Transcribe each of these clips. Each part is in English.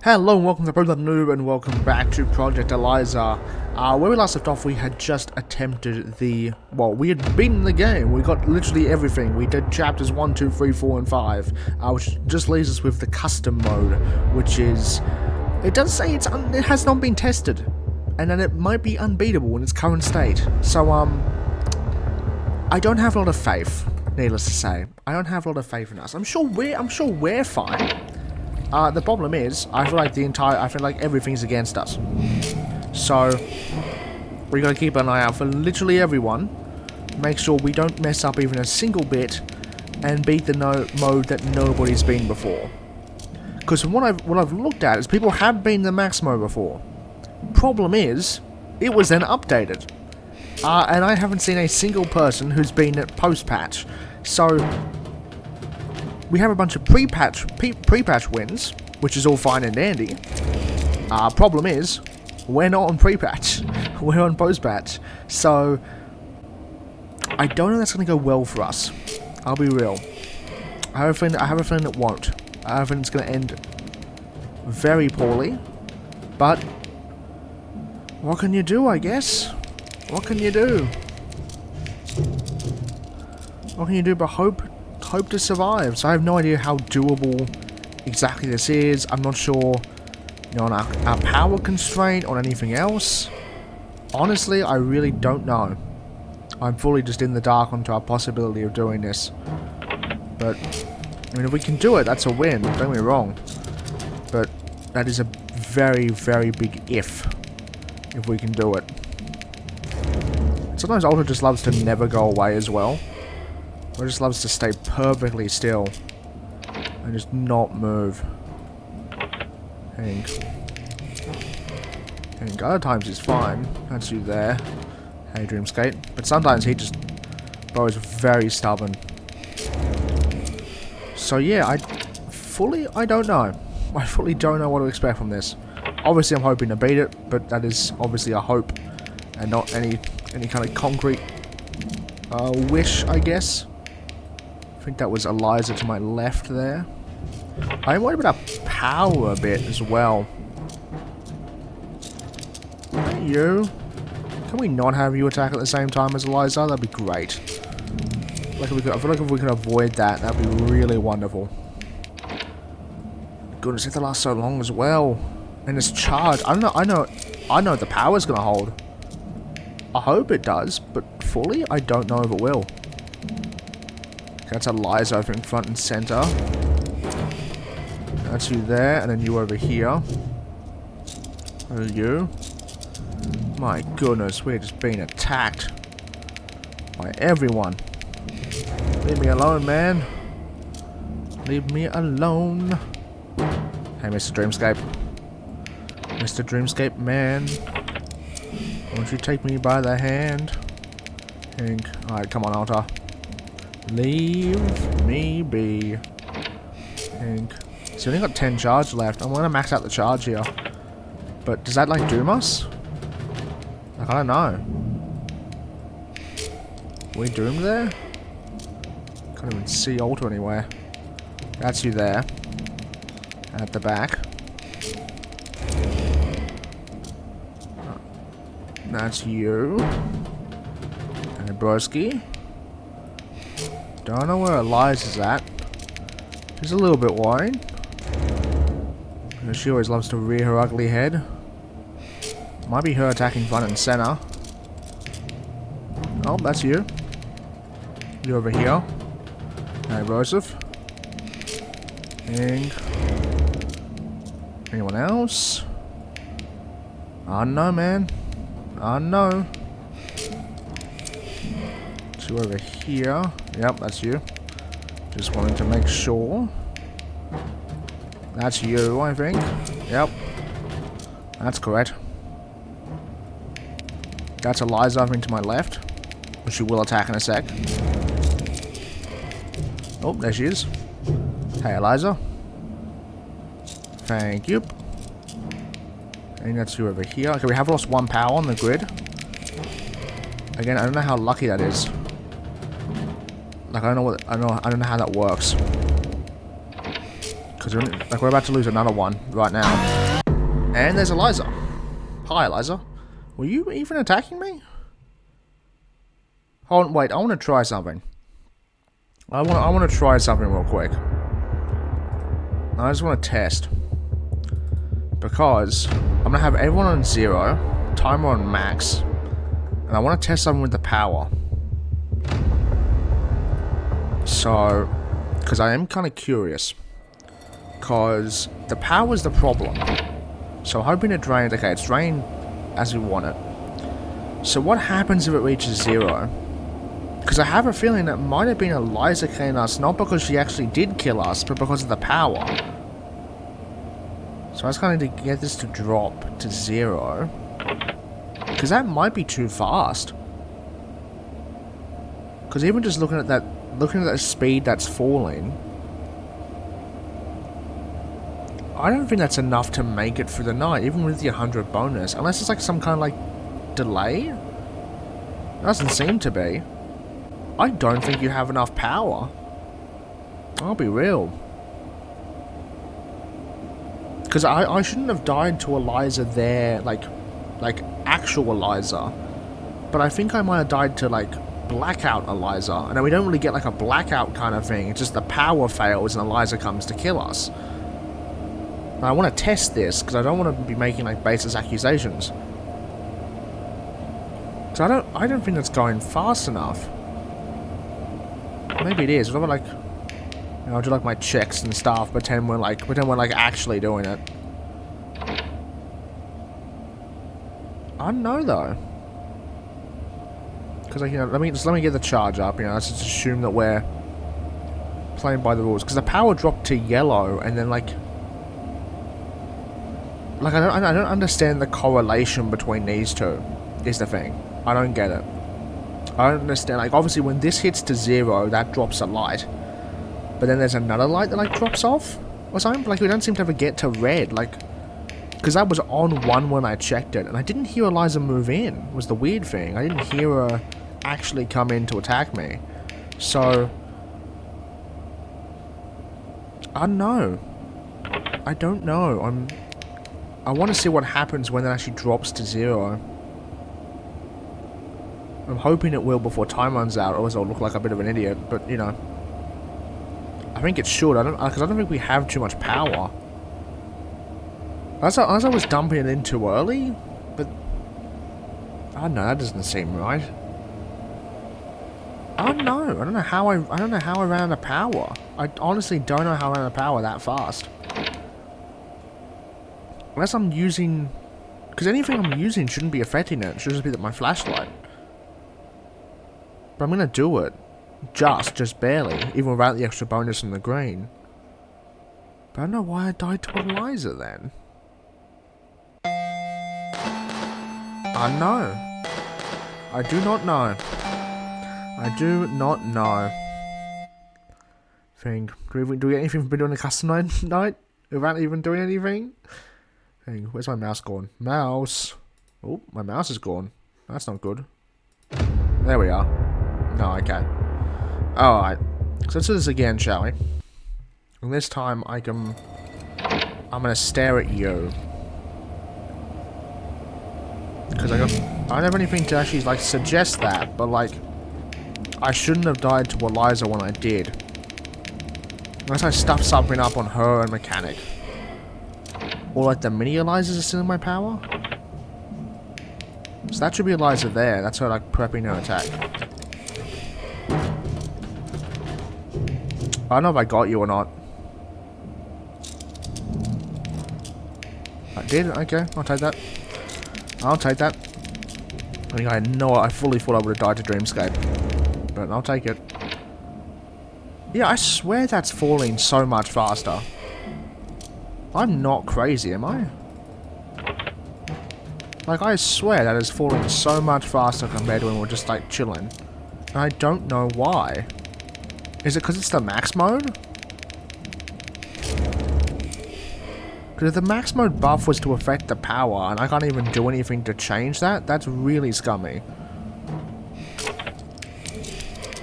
Hello and welcome to TheProPlebNoob and welcome back to Project Elyza. Where we last left off, we had just attempted we had beaten the game. We got literally everything. We did chapters 1, 2, 3, 4, and 5, which just leaves us with the custom mode, which is, it does say it has not been tested, and that it might be unbeatable in its current state. So, I don't have a lot of faith, needless to say. I don't have a lot of faith in us. I'm sure we're fine. The problem is, I feel like everything's against us. So, we gotta keep an eye out for literally everyone. Make sure we don't mess up even a single bit, and beat the mode that nobody's been before. Because from what I've looked at is people have been the max mode before. Problem is, it was then updated. And I haven't seen a single person who's been at post-patch. So, we have a bunch of pre-patch wins, which is all fine and dandy. Problem is, we're not on pre-patch. We're on post-patch. So, I don't know that's going to go well for us. I'll be real. I have a feeling it won't. I have a feeling it's going to end very poorly. But, what can you do, I guess? What can you do? What can you do but hope to survive? So I have no idea how doable exactly this is. I'm not sure, on our power constraint or anything else. Honestly, I really don't know. I'm fully just in the dark onto our possibility of doing this. But, I mean, if we can do it, that's a win. Don't get me wrong. But that is a very, very big if we can do it. Sometimes Ultra just loves to never go away as well. Or just loves to stay perfectly still and just not move. Hank. Other times he's fine. That's you there. Hey, Dreamscape. But sometimes he just... Bro is very stubborn. So yeah, I don't know. I fully don't know what to expect from this. Obviously I'm hoping to beat it, but that is obviously a hope. And not any kind of concrete wish, I guess. I think that was Elyza to my left there. I'm worried about our power a bit as well. Hey, you. Can we not have you attack at the same time as Elyza? That'd be great. I feel like if we could avoid that, that'd be really wonderful. Goodness, if they last so long as well. And this charge, I know the power's gonna hold. I hope it does, but fully, I don't know if it will. That's Elyza over in front and center. That's you there, and then you over here. Who are you? My goodness, we're just being attacked by everyone. Leave me alone, man. Leave me alone. Hey, Mr. Dreamscape. Mr. Dreamscape, man. Won't you take me by the hand? Hank. Alright, come on, Alta. Leave me be. Hank. So we only got 10 charge left. I'm gonna max out the charge here. But does that like doom us? Like, I don't know. Are we doomed there? Can't even see Alta anywhere. That's you there. At the back. That's you. Hey, broski. Don't know where Elyza's at. She's a little bit worried. She always loves to rear her ugly head. Might be her attacking front and center. Oh, that's you. You over here. Hey, Joseph. And anyone else? I don't know, man. I know. So over here. Yep, that's you. Just wanted to make sure. That's you, I think. Yep. That's correct. That's Elyza over to my left. Which she will attack in a sec. Oh, there she is. Hey, Elyza. Thank you. I think that's you over here. Okay, we have lost one power on the grid. Again, I don't know how lucky that is. Like, I don't know how that works. Because we're about to lose another one right now. And there's Elyza. Hi, Elyza. Were you even attacking me? Hold on, wait. I want to try something. I want to try something real quick. I just want to test. Because I'm going to have everyone on 0, timer on max, and I want to test something with the power. So, because I am kind of curious. Because the power is the problem. So I'm hoping it drains. Okay, it's drained as we want it. So what happens if it reaches 0? Because I have a feeling that might have been Elyza killing us, not because she actually did kill us, but because of the power. So I just kind of need to get this to drop to 0. Because that might be too fast. Because even just looking at that speed that's falling, I don't think that's enough to make it through the night, even with the 100 bonus. Unless it's like some kind of like delay? It doesn't seem to be. I don't think you have enough power. I'll be real. Because I shouldn't have died to Elyza there, like actual Elyza. But I think I might have died to like blackout Elyza. And then we don't really get like a blackout kind of thing. It's just the power fails and Elyza comes to kill us. I want to test this because I don't want to be making like baseless accusations. So I don't think that's going fast enough. Maybe it is. What about like, you know, I'll do like my checks and stuff. Pretend we're like actually doing it. I don't know though. Because like, you know, let me get the charge up. You know, let's just assume that we're playing by the rules. Because the power dropped to yellow and then like. Like, I don't understand the correlation between these two, is the thing. I don't get it. I don't understand, like, obviously when this hits to 0, that drops a light. But then there's another light that, like, drops off? Or something? Like, we don't seem to ever get to red, like... Because that was on 1 when I checked it, and I didn't hear Elyza move in, was the weird thing. I didn't hear her actually come in to attack me. So... I don't know. I don't know. I want to see what happens when it actually drops to 0. I'm hoping it will before time runs out, otherwise I'll look like a bit of an idiot, but, you know. I think it should, because I don't think we have too much power. Unless I was dumping it in too early, but... I don't know, that doesn't seem right. I don't know. I don't know how I ran out of power. I honestly don't know how I ran out of power that fast. Unless I'm using... Because anything I'm using shouldn't be affecting it. It should just be my flashlight. But I'm going to do it. Just barely. Even without the extra bonus in the green. But I don't know why I died to Elyza then. I know. I do not know. I do not know. Do we get anything from doing a custom night? Without even doing anything? Where's my mouse gone? Mouse! Oh, my mouse is gone. That's not good. There we are. No, okay. Alright. So let's do this again, shall we? And this time I'm gonna stare at you. Because I don't have anything to actually like suggest that, but like I shouldn't have died to Elyza when I did. Unless I stuffed something up on her and mechanic. Or like the mini Elyzas are still in my power? So that should be Elyza there. That's her like prepping her attack. I don't know if I got you or not. I did? Okay, I'll take that. I'll take that. I think I fully thought I would have died to Dreamscape. But I'll take it. Yeah, I swear that's falling so much faster. I'm not crazy, am I? Like, I swear that is falling so much faster compared to when we're just, like, chilling. And I don't know why. Is it because it's the max mode? Because if the max mode buff was to affect the power, and I can't even do anything to change that, that's really scummy.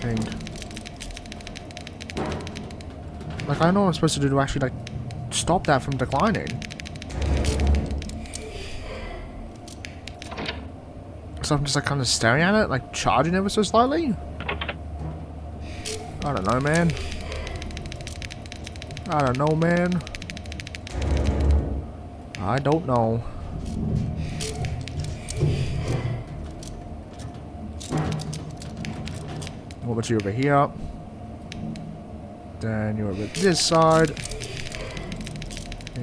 And... like, I don't know what I'm supposed to do to actually, like, stop that from declining? So I'm just like kind of staring at it, like charging ever so slightly? I don't know, man. I don't know, man. I don't know. What about you over here? Then you're over this side.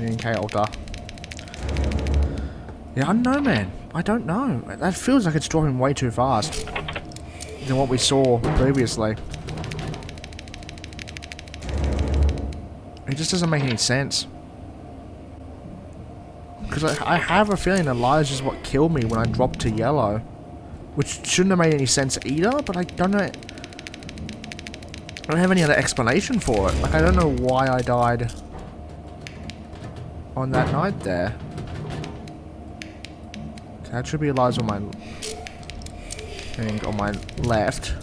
And altar. Yeah, I don't know, man. I don't know. That feels like it's dropping way too fast than what we saw previously. It just doesn't make any sense. Because I have a feeling Elyza is what killed me when I dropped to yellow. Which shouldn't have made any sense either, but I don't know. I don't have any other explanation for it. Like, I don't know why I died on that night there. Okay, that should be Elyza on my thing on my left.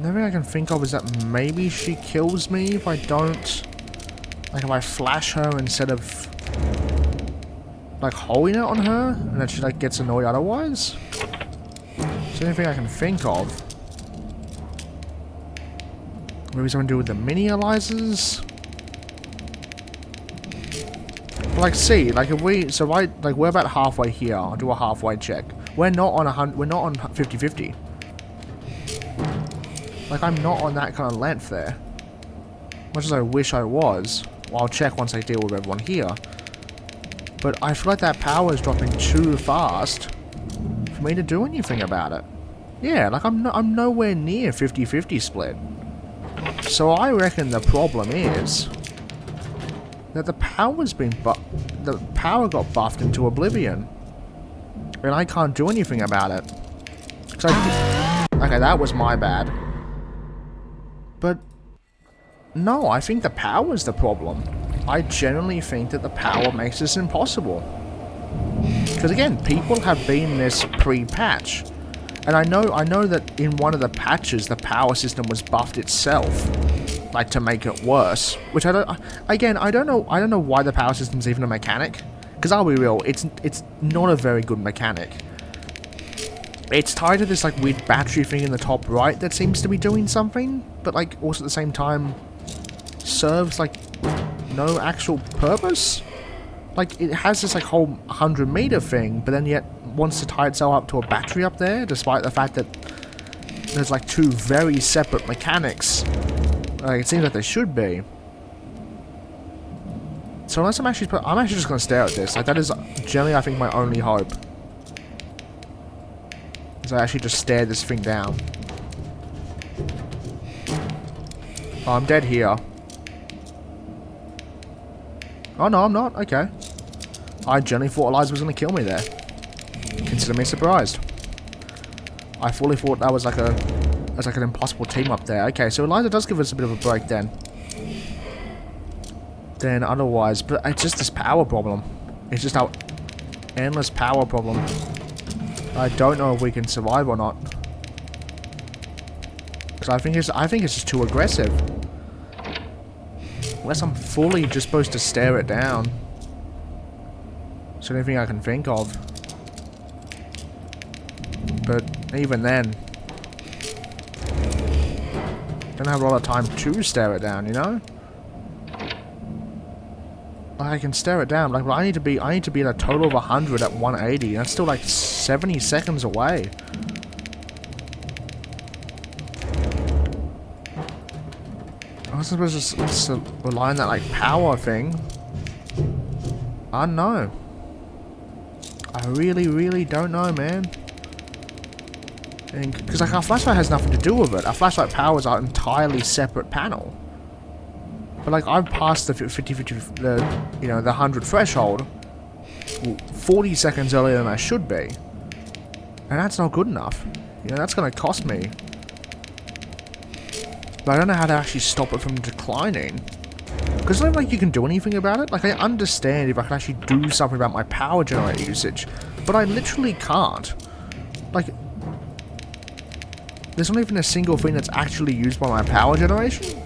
The only thing I can think of is that maybe she kills me if I don't... Like, if I flash her instead of... like, holding it on her, and then she, like, gets annoyed otherwise? It's the only thing I can think of. Maybe something to do with the mini Elyzas? But, like, see, like, if we... So, like, we're about halfway here. I'll do a halfway check. We're not on 100... We're not on 50-50. Like, I'm not on that kind of length there. Much as I wish I was. Well, I'll check once I deal with everyone here. But I feel like that power is dropping too fast for me to do anything about it. Yeah, like, I'm nowhere near 50-50 split. So I reckon the problem is that the power's been the power got buffed into oblivion. And I can't do anything about it. Okay, that was my bad. But no, I think the power's the problem. I genuinely think that the power makes this impossible. Because again, people have been this pre-patch. And I know that in one of the patches the power system was buffed itself. Like, to make it worse. Which I don't know why the power system's even a mechanic. Because I'll be real, it's not a very good mechanic. It's tied to this, like, weird battery thing in the top right that seems to be doing something, but, like, also at the same time serves, like, no actual purpose. Like, it has this, like, whole 100-meter thing, but then yet wants to tie itself up to a battery up there, despite the fact that there's, like, two very separate mechanics. Like, it seems like they should be. So unless I'm actually just gonna stare at this. Like, that is generally, I think, my only hope. I actually just stare this thing down. Oh, I'm dead here. Oh no, I'm not. Okay. I genuinely thought Elyza was going to kill me there. Consider me surprised. I fully thought that was like an impossible team up there. Okay, so Elyza does give us a bit of a break then. Then otherwise, but it's just this power problem. It's just our endless power problem. I don't know if we can survive or not. Because I think it's just too aggressive. Unless I'm fully just supposed to stare it down. It's the only thing I can think of. But even then, don't have a lot of time to stare it down, you know? I can stare it down. Like, I need to be at a total of 100 at 180. That's still like 70 seconds away. I was supposed to rely on that, like, power thing. I don't know. I really don't know, man. Because, like, our flashlight has nothing to do with it. Our flashlight powers are an entirely separate panel. But, like, I've passed the 50-50, the 100 threshold 40 seconds earlier than I should be. And that's not good enough. You know, that's going to cost me. But I don't know how to actually stop it from declining. Because I don't think you can do anything about it. Like, I understand if I can actually do something about my power generator usage. But I literally can't. Like, there's not even a single thing that's actually used by my power generation.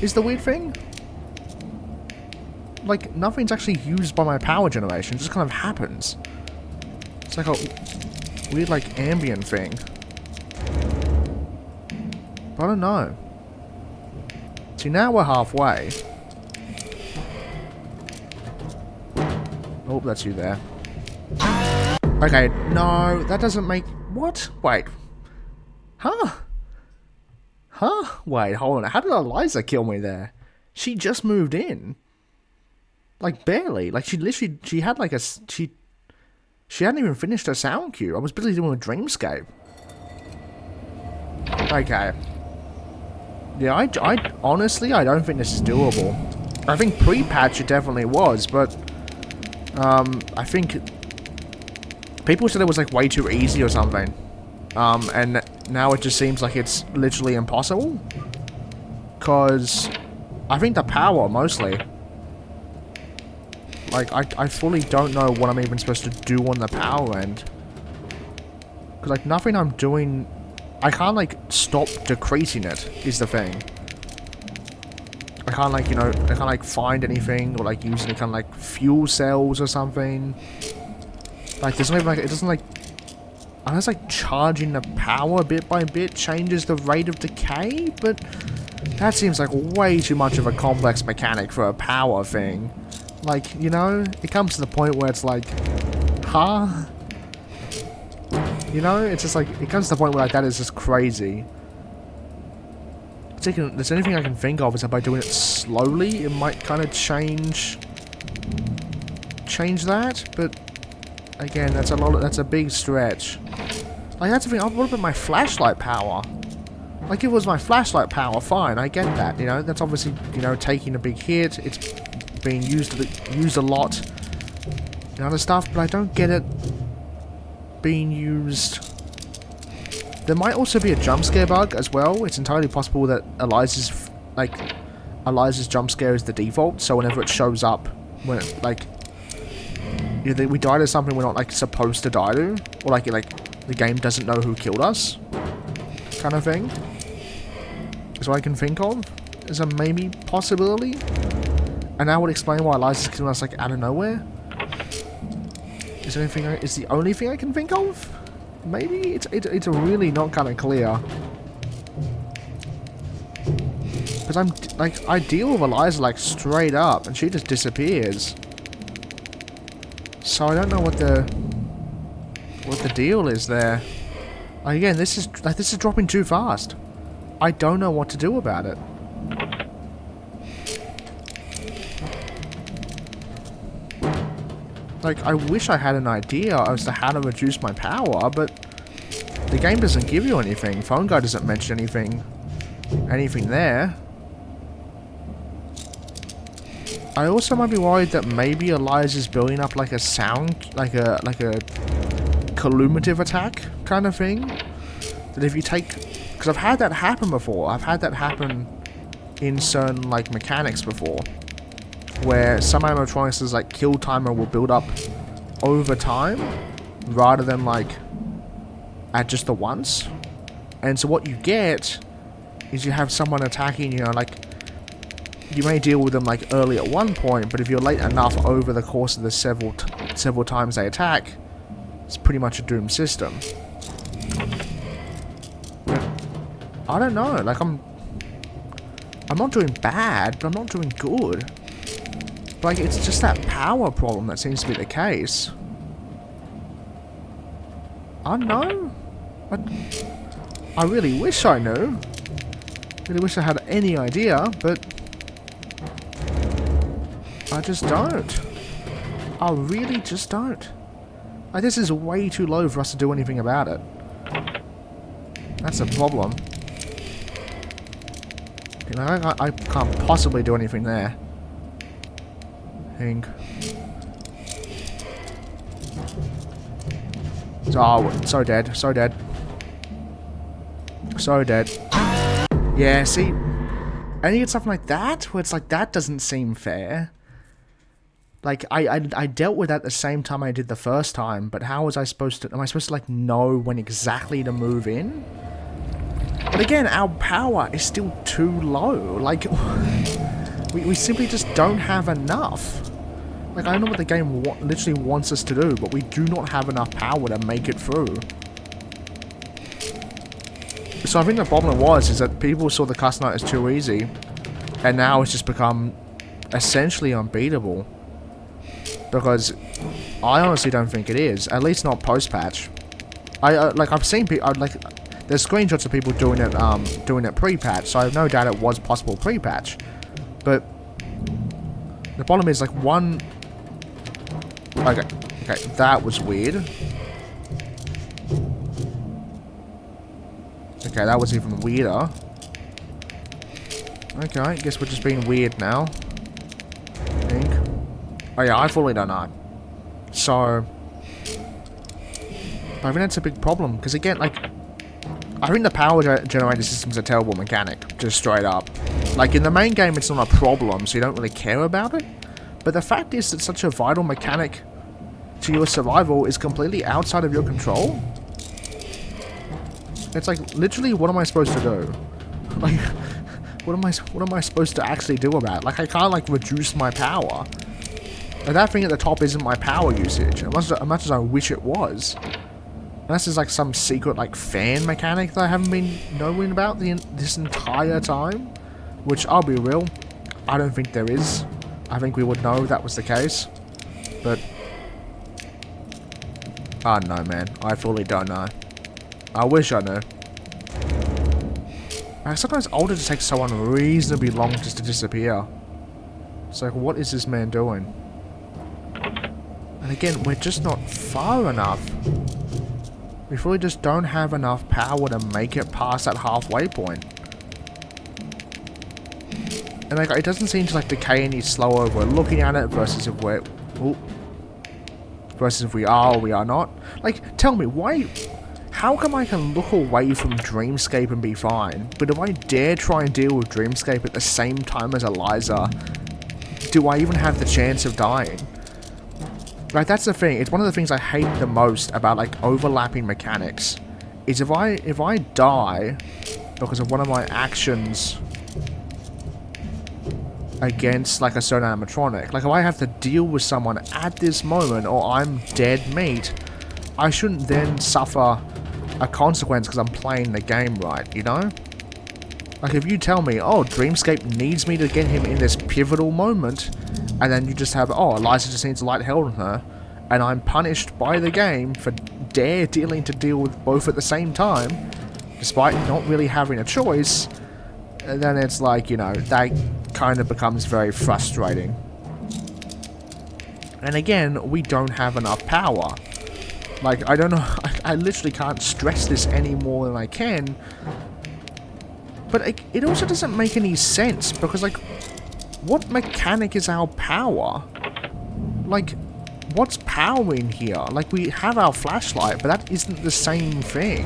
is the weird thing. Like, nothing's actually used by my power generation. It just kind of happens. It's like a weird, like, ambient thing. But I don't know. See, now we're halfway. Oh, that's you there. Okay, no, that doesn't make... What? Wait. Huh? Huh? Wait, hold on. How did Elyza kill me there? She just moved in. Like, barely. Like, she literally... She had, like, a... She hadn't even finished her sound cue. I was busy doing a dreamscape. Okay. Yeah, I honestly, I don't think this is doable. I think pre-patch it definitely was, but... I think... People said it was, like, way too easy or something. And now it just seems like it's literally impossible. Because... I think the power, mostly. Like, I fully don't know what I'm even supposed to do on the power end. Because, like, nothing I'm doing... I can't, like, stop decreasing it, is the thing. I can't, like, you know, I can't, like, find anything, or, like, use any kind of, like, fuel cells or something. Like, there's not even, like, it doesn't, like... Unless, like, charging the power bit by bit changes the rate of decay, but... That seems like way too much of a complex mechanic for a power thing. Like, you know, it comes to the point where it's like... Huh? You know, it's just like, it comes to the point where like that is just crazy. There's anything I can think of is that by doing it slowly, it might kind of change that, but again, that's a big stretch. Like, that's the thing, what about my flashlight power? Like, if it was my flashlight power, fine, I get that, you know, that's obviously, you know, taking a big hit, it's being used a lot, and other stuff, but I don't get it being used. There might also be a jump scare bug as well. It's entirely possible that Elyza's jump scare is the default, so whenever it shows up, when it, like, either we die to something we're not like supposed to die to, or like the game doesn't know who killed us, kind of thing. Is what I can think of is a maybe possibility, and that would explain why Elyza's killing us like out of nowhere. Is the only thing I can think of? Maybe? It's really not kind of clear. Because I'm, like, I deal with Elyza, like, straight up, and she just disappears. So I don't know what the deal is there. Like, again, this is dropping too fast. I don't know what to do about it. Like, I wish I had an idea as to how to reduce my power, but the game doesn't give you anything. Phone Guy doesn't mention anything there. I also might be worried that maybe Elyza's building up like a sound, like a collumative attack kind of thing. That if you take, because I've had that happen before. I've had that happen in certain like mechanics before, where some animatronics' like kill timer will build up over time rather than like at just the once. And so what you get is you have someone attacking, you know, like you may deal with them like early at one point, but if you're late enough over the course of the several times they attack, it's pretty much a doomed system. But I don't know, like I'm not doing bad, but I'm not doing good. Like, it's just that power problem that seems to be the case. I don't know. I really wish I knew. Really wish I had any idea, but I just don't. I really just don't. Like, this is way too low for us to do anything about it. That's a problem. You know, I can't possibly do anything there. Oh, so dead, so dead. So dead. Yeah, see, and you get something like that, where it's like, that doesn't seem fair. Like, I dealt with that the same time I did the first time, but how was I supposed to, am I supposed to, like, know when exactly to move in? But again, our power is still too low. Like, we simply just don't have enough. Like, I don't know what the game literally wants us to do, but we do not have enough power to make it through. So I think the problem is that people saw the custom night as too easy, and now it's just become essentially unbeatable. Because I honestly don't think it is, at least not post-patch. I've seen people, there's screenshots of people doing it pre-patch, so I have no doubt it was possible pre-patch. But the problem is, like, one... Okay, that was weird. Okay, that was even weirder. Okay, I guess we're just being weird now. I think. Oh yeah, I fully don't know. So... I think that's a big problem, because again, like... I think the power generator system is a terrible mechanic, just straight up. Like, in the main game it's not a problem, so you don't really care about it. But the fact is that such a vital mechanic to your survival is completely outside of your control. It's like, literally, what am I supposed to do? Like, what am I supposed to actually do about it? Like, I can't, like, reduce my power. Like, that thing at the top isn't my power usage, as much as I wish it was. Unless there's, like, some secret, like, fan mechanic that I haven't been knowing about this entire time. Which, I'll be real, I don't think there is. I think we would know that was the case. But... I don't know, man. I fully don't know. I wish I knew. Sometimes older just takes so unreasonably long just to disappear. It's like, what is this man doing? And again, we're just not far enough. We really just don't have enough power to make it past that halfway point. And like, it doesn't seem to like decay any slower if we're looking at it versus if we're... Ooh, versus if we are or we are not. Like, tell me, why... How come I can look away from Dreamscape and be fine, but if I dare try and deal with Dreamscape at the same time as Elyza, do I even have the chance of dying? Like, that's the thing. It's one of the things I hate the most about, like, overlapping mechanics. Is if I die because of one of my actions against, like, a certain animatronic, like, if I have to deal with someone at this moment or I'm dead meat, I shouldn't then suffer a consequence because I'm playing the game right, you know? Like, if you tell me, oh, Dreamscape needs me to get him in this pivotal moment, and then you just have, oh, Elyza just needs a light held on her, and I'm punished by the game for dealing to deal with both at the same time, despite not really having a choice, and then it's like, you know, that kind of becomes very frustrating. And again, we don't have enough power. Like, I don't know, I literally can't stress this any more than I can. But it also doesn't make any sense, because, like, what mechanic is our power? Like, what's powering here? Like, we have our flashlight, but that isn't the same thing.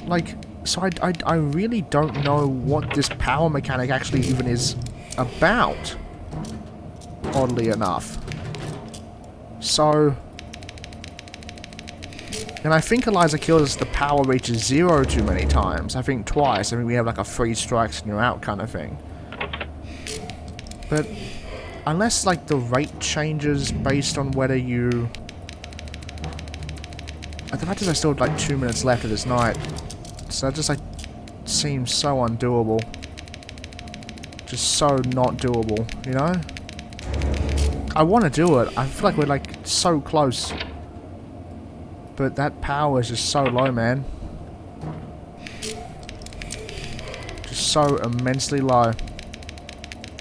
Like, so I really don't know what this power mechanic actually even is about, oddly enough. So... And I think Elyza kills us, the power reaches 0 too many times. I think twice. I mean, we have like a 3 strikes and you're out kind of thing. But unless like the rate changes based on whether you... The fact is I still have like 2 minutes left of this night. So that just like seems so undoable. Just so not doable, you know? I want to do it. I feel like we're like so close. But that power is just so low, man. Just so immensely low.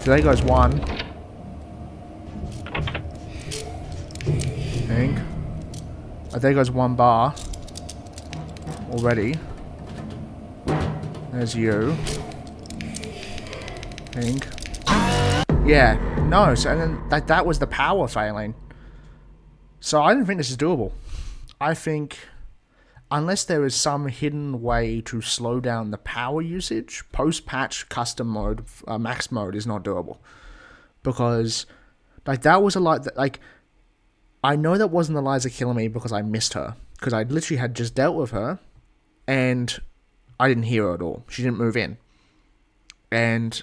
There goes 1. I think. Oh, there goes 1 bar. Already. There's you. I think. Yeah. No, so and then that was the power failing. So I don't think this is doable. I think, unless there is some hidden way to slow down the power usage, post-patch custom mode, max mode is not doable. Because, like, that was a lot, like, I know that wasn't Elyza killing me because I missed her. Because I literally had just dealt with her, and I didn't hear her at all. She didn't move in. And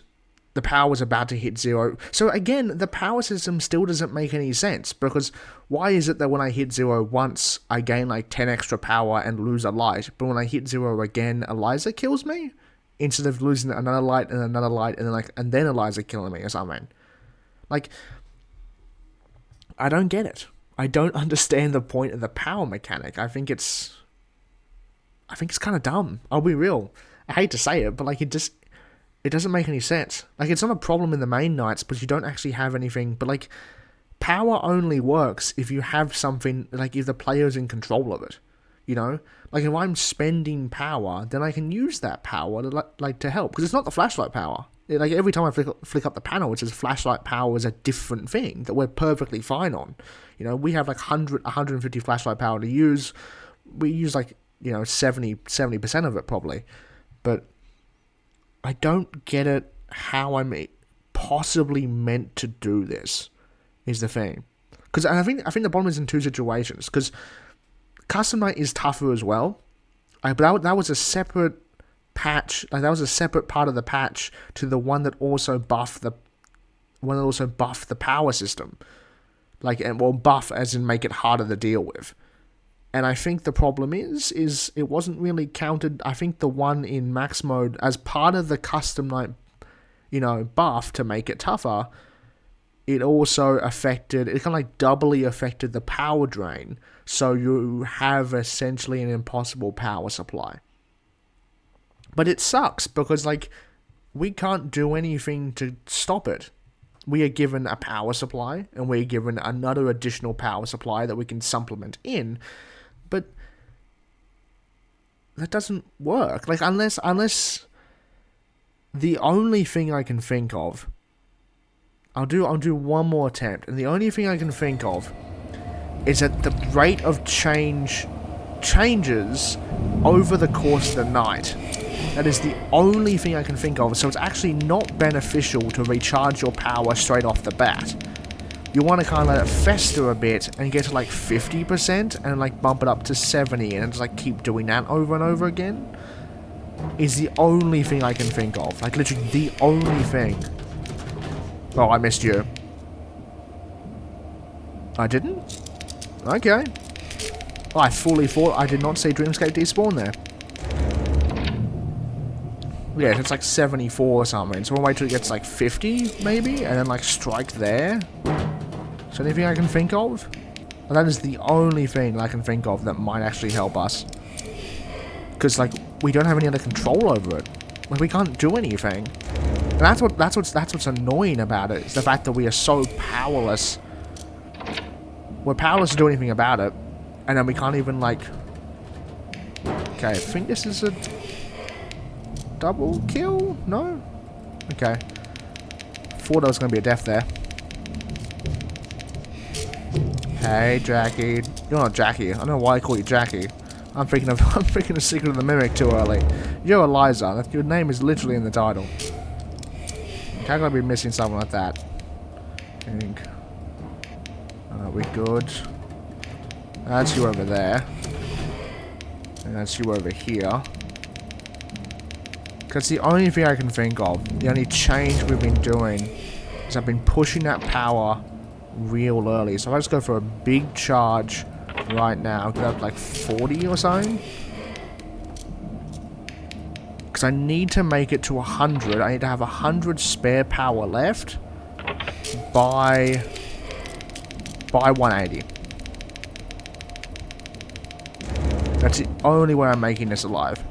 the power was about to hit 0. So again, the power system still doesn't make any sense, because why is it that when I hit 0 once, I gain like 10 extra power and lose a light, but when I hit 0 again, Elyza kills me? Instead of losing another light and another light and then Elyza killing me or something. Like, I don't get it. I don't understand the point of the power mechanic. I think it's kind of dumb. I'll be real. I hate to say it, but like it doesn't make any sense. Like, it's not a problem in the main nights, but you don't actually have anything. But like, power only works if you have something, like if the player's in control of it. You know, like if I'm spending power, then I can use that power to help, because it's not the flashlight power. Like every time I flick up the panel, it says flashlight power is a different thing that we're perfectly fine on. You know, we have like 150 flashlight power to use. We use like, you know, 70% of it probably. But I don't get it how I'm possibly meant to do this, is the thing. Because I think the problem is in two situations. Because Custom Night is tougher as well. But that was a separate patch. Like, that was a separate part of the patch to the one that also buffed the power system. Like, and well, buff as in make it harder to deal with. And I think the problem is it wasn't really counted. I think the one in max mode, as part of the Custom Night, you know, buff to make it tougher, it also affected, it kind of like doubly affected the power drain. So you have essentially an impossible power supply. But it sucks because, like, we can't do anything to stop it. We are given a power supply, and we're given another additional power supply that we can supplement in. But that doesn't work. Like, unless the only thing I can think of, I'll do one more attempt, and the only thing I can think of is that the rate of change changes over the course of the night. That is the only thing I can think of. So it's actually not beneficial to recharge your power straight off the bat. You want to kind of let it fester a bit and get to like 50% and like bump it up to 70 and just like keep doing that over and over again. Is the only thing I can think of. Like, literally the only thing. Oh, I missed you. I didn't? Okay. Oh, I fully thought I did not see Dreamscape despawn there. Yeah, it's like 74 or something. So we'll wait till it gets like 50, maybe? And then like strike there? Is there anything I can think of? And that is the only thing I can think of that might actually help us. Because, like, we don't have any other control over it. Like, we can't do anything. And that's what's annoying about it, is the fact that we are so powerless. We're powerless to do anything about it. And then we can't even, like... Okay, I think this is a... double kill? No? Okay. Thought there was going to be a death there. Hey, Jackie. You're not Jackie. I don't know why I call you Jackie. I'm thinking of Secret of the Mimic too early. You're Elyza. Your name is literally in the title. How could I be missing something like that? I think. Are we good? That's you over there. And that's you over here. Because the only thing I can think of, the only change we've been doing, is I've been pushing that power real early. So if I just go for a big charge right now, get up like 40 or something. Because I need to make it to 100. I need to have 100 spare power left by 180. That's the only way I'm making this alive.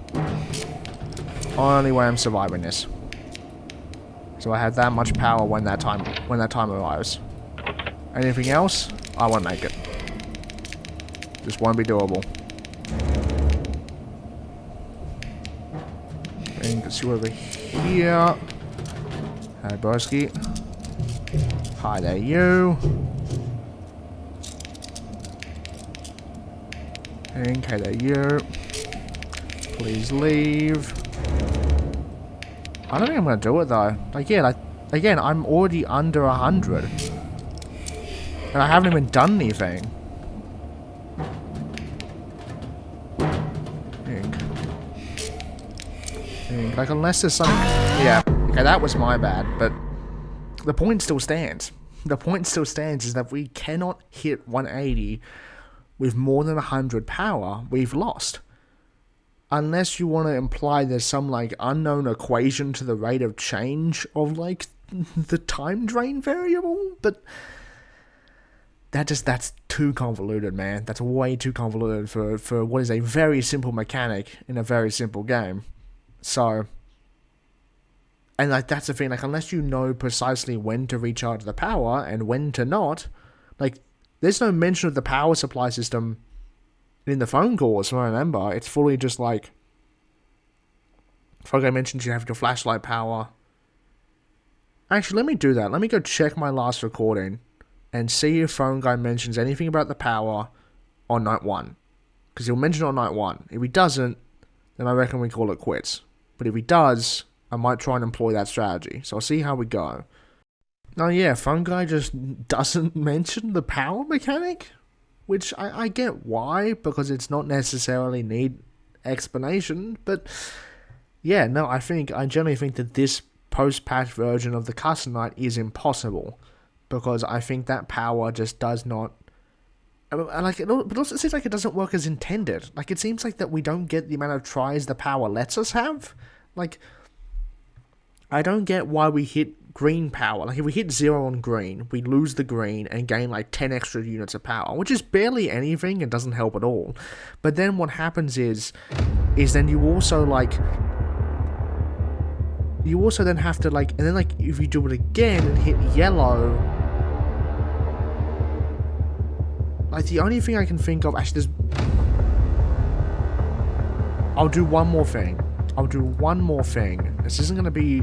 Only way I'm surviving this. So I have that much power when that time arrives. Anything else, I won't make it. Just won't be doable. And let's see over here. Hi, broski. Hi there, you. And hi there, you. Please leave. I don't think I'm gonna do it though. Again, I'm already under 100. And I haven't even done anything. Like, unless there's some... Yeah, okay, that was my bad, but the point still stands. The point still stands is that we cannot hit 180 with more than 100 power. We've lost. Unless you want to imply there's some, like, unknown equation to the rate of change of, like, the time drain variable, but... That's too convoluted, man. That's way too convoluted for what is a very simple mechanic in a very simple game. So, and like that's the thing, like unless you know precisely when to recharge the power and when to not, like there's no mention of the power supply system in the phone calls, if I remember. It's fully just like, Fangame mentions you have your flashlight power. Actually, let me do that. Let me go check my last recording and see if Fangame mentions anything about the power on night 1. Because he'll mention it on night 1. If he doesn't, then I reckon we call it quits. But if he does, I might try and employ that strategy. So I'll see how we go. Oh yeah, Fangame just doesn't mention the power mechanic? Which I get why, because it's not necessarily need explanation. But yeah, no, I generally think that this post-patch version of the custom night is impossible. Because I think that power just does not... Like, but also it seems like it doesn't work as intended. Like, it seems like that we don't get the amount of tries the power lets us have. Like, I don't get why we hit green power. Like, if we hit 0 on green, we lose the green and gain, like, 10 extra units of power. Which is barely anything and doesn't help at all. But then what happens is then you also, like... You also then have to, like... And then, like, if you do it again and hit yellow... Like, the only thing I can think of... Actually, there's... I'll do one more thing. This isn't going to be...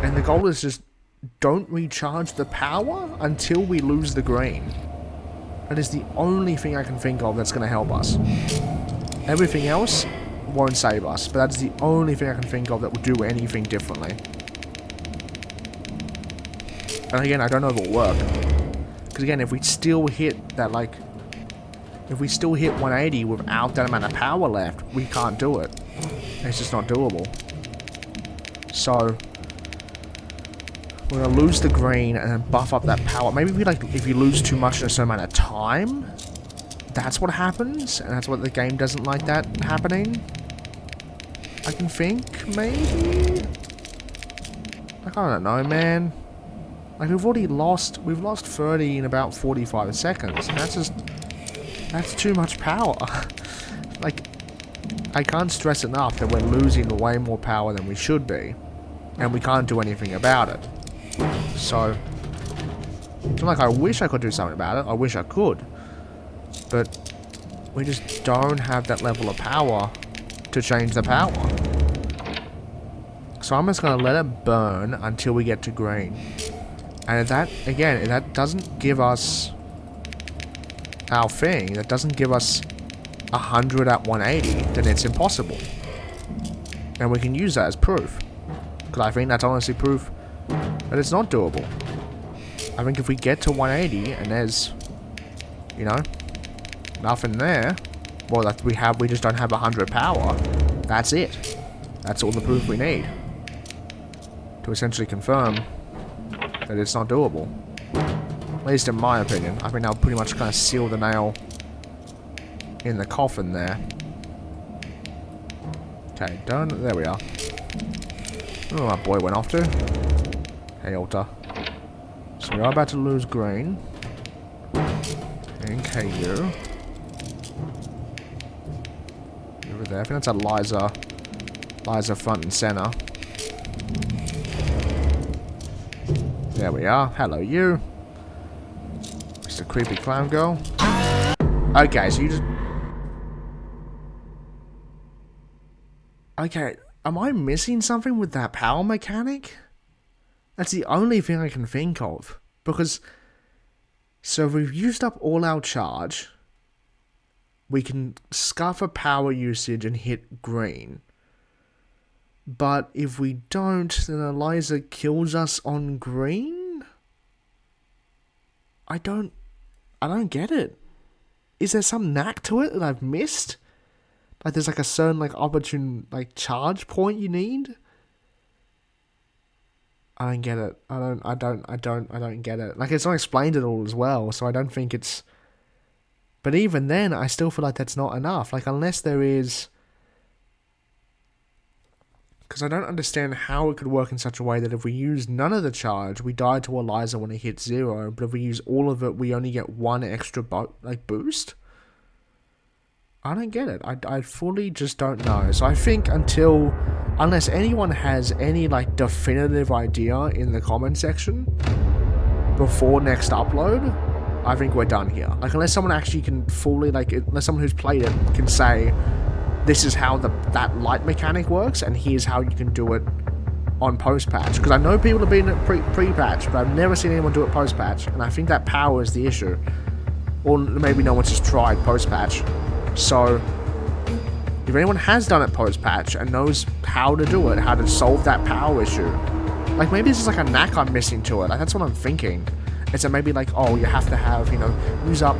And the goal is just... Don't recharge the power until we lose the green. That is the only thing I can think of that's going to help us. Everything else won't save us. But that's the only thing I can think of that will do anything differently. And again, I don't know if it'll work. Because again, if we still hit that, like... If we still hit 180 without that amount of power left, we can't do it. It's just not doable. So... We're going to lose the green and then buff up that power. Maybe we, like, if you lose too much in a certain amount of time, that's what happens. And that's what the game doesn't like that happening. I can think, maybe? Like, I don't know, man. Like, we've lost 30 in about 45 seconds. And that's too much power. Like, I can't stress enough that we're losing way more power than we should be. And we can't do anything about it. So, it's not like I wish I could do something about it. I wish I could. But we just don't have that level of power to change the power. So I'm just going to let it burn until we get to green. And if that doesn't give us our thing, that doesn't give us 100 at 180, then it's impossible. And we can use that as proof. Because I think that's honestly proof that it's not doable. I think if we get to 180 and there's, you know, nothing there, well, that we just don't have 100 power, that's it. That's all the proof we need to essentially confirm that it's not doable. At least in my opinion. I think that'll pretty much kind of seal the nail in the coffin there. Okay, done. There we are. Oh, my boy went off too. Hey, Alta. So we are about to lose green. And KU. Over there. I think that's Elyza. Elyza front and center. There we are. Hello, you. Mr. Creepy Clown Girl. Okay, so you just... Okay, am I missing something with that power mechanic? That's the only thing I can think of. Because... So we've used up all our charge. We can scuff a power usage and hit green. But if we don't, then Elyza kills us on green? I don't get it. Is there some knack to it that I've missed? Like there's like a certain like opportune like charge point you need. I don't get it. I don't get it. Like it's not explained at all as well, so I don't think it's. But even then, I still feel like that's not enough. Like unless there is. Because I don't understand how it could work in such a way that if we use none of the charge, we die to Elyza when it hits 0, but if we use all of it, we only get 1 extra boost? I don't get it. I fully just don't know. So I think unless anyone has any like definitive idea in the comment section before next upload, I think we're done here. Like unless someone actually can fully unless someone who's played it can say, this is how that light mechanic works, and here's how you can do it on post-patch. Because I know people have been at pre-patch, but I've never seen anyone do it post-patch, and I think that power is the issue. Or maybe no one's just tried post-patch. So, if anyone has done it post-patch and knows how to do it, how to solve that power issue, like maybe this is like a knack I'm missing to it. Like that's what I'm thinking. It's that maybe like, oh, you have to have, use up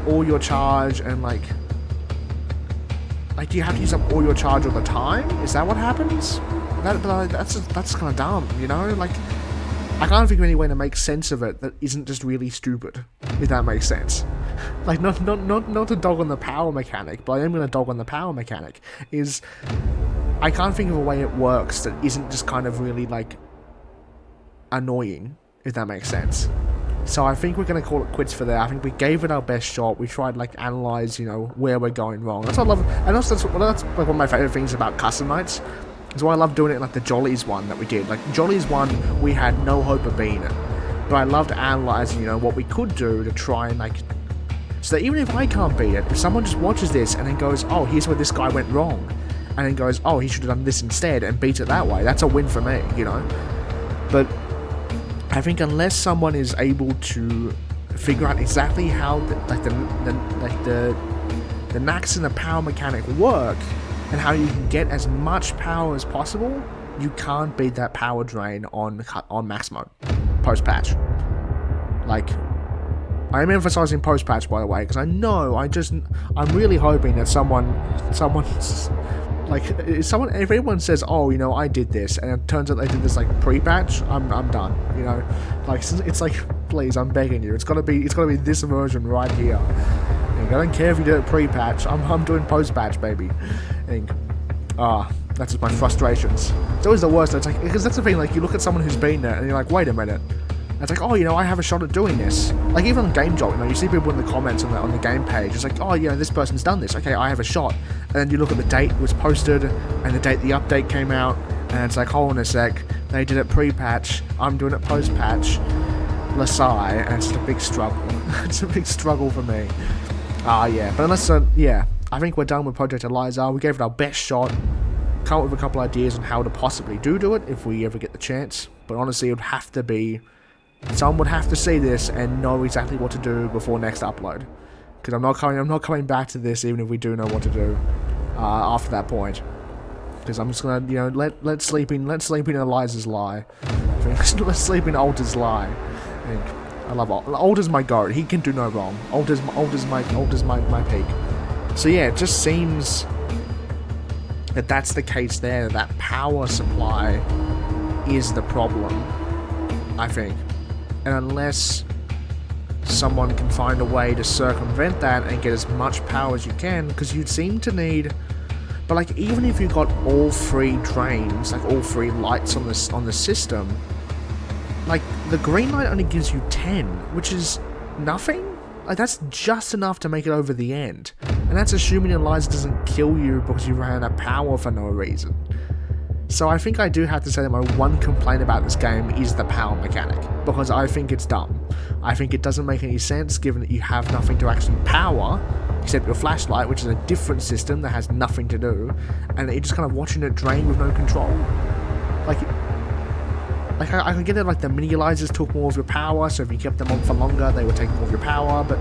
all your charge and like do you have to use up all your charge all the time? Is that what happens? That's kind of dumb, Like, I can't think of any way to make sense of it that isn't just really stupid, if that makes sense. Like, not to dog on the power mechanic, but I am going to dog on the power mechanic, is I can't think of a way it works that isn't just kind of really, like, annoying, if that makes sense. So I think we're going to call it quits for there. I think we gave it our best shot. We tried to like analyze, where we're going wrong. That's what I love. And also that's like one of my favorite things about custom nights. Is why I love doing it like the Jollies one that we did. Like Jollies one, we had no hope of being it. But I loved analyzing, what we could do to try and like. So that even if I can't beat it, if someone just watches this and then goes, oh, here's where this guy went wrong, and then goes, oh, he should have done this instead and beat it that way. That's a win for me, But I think unless someone is able to figure out exactly how the knacks in the power mechanic work and how you can get as much power as possible, you can't beat that power drain on max mode post patch. Like, I am emphasizing post patch, by the way, because I'm really hoping that someone's like, if anyone says, oh, I did this, and it turns out they did this, like, pre-patch, I'm done, Like, it's like, please, I'm begging you, it's gotta be this version right here. I don't care if you did it pre-patch, I'm doing post-patch, baby. That's just my frustrations. It's always the worst, it's like, because that's the thing, like, you look at someone who's been there, and you're like, wait a minute. It's like, oh, I have a shot at doing this. Like, even on Game Jolt, you see people in the comments on the game page. It's like, oh, this person's done this. Okay, I have a shot. And then you look at the date it was posted, and the date the update came out, and it's like, hold on a sec. They did it pre-patch. I'm doing it post-patch. Lasai, and it's a big struggle. It's a big struggle for me. Yeah. But unless, I think we're done with Project Elyza. We gave it our best shot. Come up with a couple ideas on how to possibly do it if we ever get the chance. But honestly, it would have to be. Someone would have to see this and know exactly what to do before next upload, because I'm not coming back to this even if we do know what to do after that point. Because I'm just gonna let sleeping Elyza's lie. Let's sleep in Alter's lie. I love Alter's my goat. He can do no wrong. Alter's my peak. So yeah, it just seems that that's the case there. That power supply is the problem, I think. And unless someone can find a way to circumvent that and get as much power as you can, because you'd seem to need. But like, even if you got all 3 drains, like all 3 lights on the system, like the green light only gives you 10, which is nothing. Like that's just enough to make it over the end, and that's assuming Elyza doesn't kill you because you ran out of power for no reason. So I think I do have to say that my one complaint about this game is the power mechanic, because I think it's dumb. I think it doesn't make any sense given that you have nothing to actually power, except your flashlight, which is a different system that has nothing to do, and you're just kind of watching it drain with no control. Like I can get it, like the mini Elyzas took more of your power, so if you kept them on for longer, they would take more of your power, but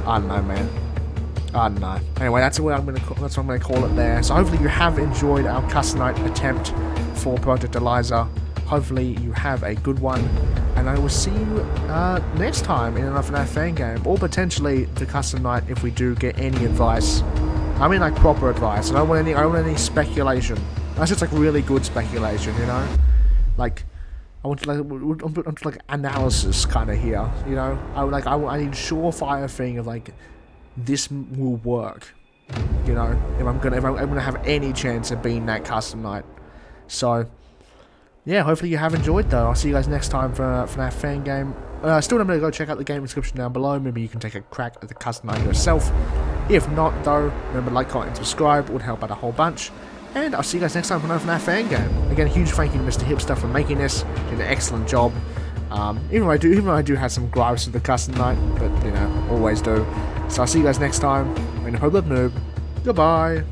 I don't know, man. I don't know. Anyway, that's what I'm gonna call it there. So hopefully you have enjoyed our custom night attempt for Project Elyza. Hopefully you have a good one, and I will see you next time in an FNaF fan game, or potentially the custom night if we do get any advice I mean like proper advice. I don't want any speculation. That's just like really good speculation, you know? Like, I want like analysis kind of here, you know? I need surefire thing of like, this will work, you know? If I'm gonna have any chance of being that custom night. So, yeah, hopefully you have enjoyed though. I'll see you guys next time for that Fangame. Still remember to go check out the game description down below. Maybe you can take a crack at the custom night yourself. If not though, remember to like, comment, and subscribe. It would help out a whole bunch. And I'll see you guys next time for another FNaF Fangame. Again, a huge thank you to Mr. Hipster for making this. Did an excellent job. Even though I do have some gripes with the custom night, but you know, always do. So I'll see you guys next time. I'm TheProPlebNoob. Goodbye.